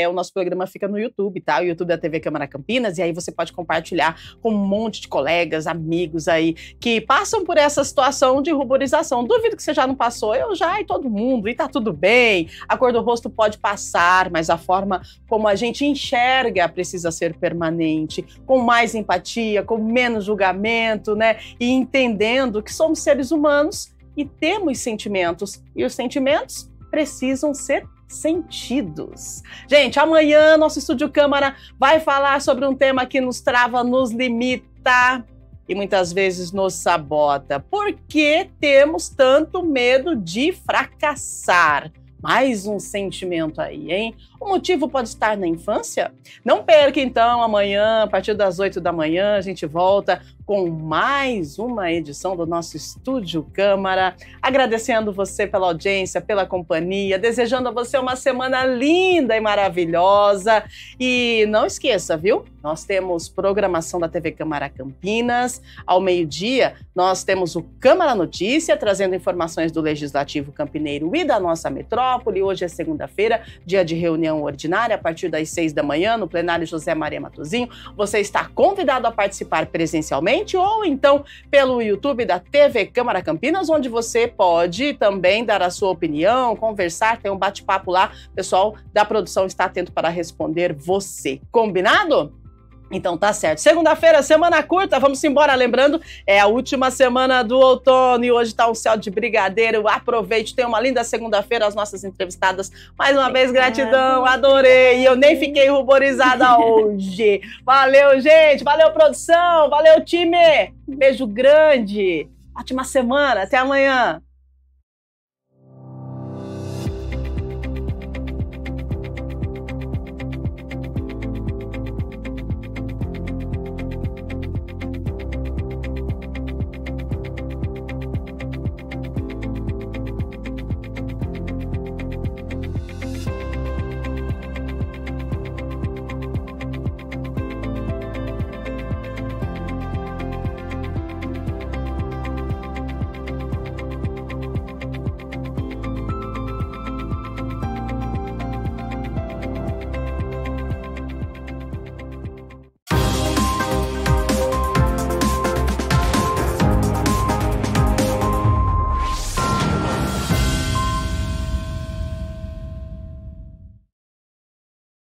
o nosso programa fica no YouTube, tá? O YouTube da TV Câmara Campinas, e aí você pode compartilhar com um monte de colegas, amigos aí, que passam por essa situação de ruborização. Duvido que você já não passou, eu já e todo mundo, e tá tudo bem, a cor do rosto pode passar, mas a forma como a gente enxerga precisa ser permanente, com mais empatia, com menos julgamento, né? E entendendo que somos seres humanos e temos sentimentos. E os sentimentos precisam ser sentidos. Gente, amanhã nosso Estúdio Câmara vai falar sobre um tema que nos trava, nos limita e muitas vezes nos sabota. Por que temos tanto medo de fracassar? Mais um sentimento aí, hein? O motivo pode estar na infância? Não perca, então, amanhã, a partir das 8 da manhã, a gente volta com mais uma edição do nosso Estúdio Câmara. Agradecendo você pela audiência, pela companhia, desejando a você uma semana linda e maravilhosa. E não esqueça, viu? Nós temos programação da TV Câmara Campinas. Ao meio-dia, nós temos o Câmara Notícia, trazendo informações do Legislativo Campineiro e da nossa metrópole. Hoje é segunda-feira, dia de reunião ordinária, a partir das 6 da manhã, no plenário José Maria Matosinho. Você está convidado a participar presencialmente ou então pelo YouTube da TV Câmara Campinas, onde você pode também dar a sua opinião, conversar, ter um bate-papo lá. O pessoal da produção está atento para responder você. Combinado? Então tá certo. Segunda-feira, semana curta, vamos embora. Lembrando, é a última semana do outono e hoje tá um céu de brigadeiro. Aproveite, tenha uma linda segunda-feira. As nossas entrevistadas, mais uma vez, gratidão, adorei. E eu nem fiquei ruborizada hoje. Valeu, gente. Valeu, produção. Valeu, time. Beijo grande. Ótima semana. Até amanhã.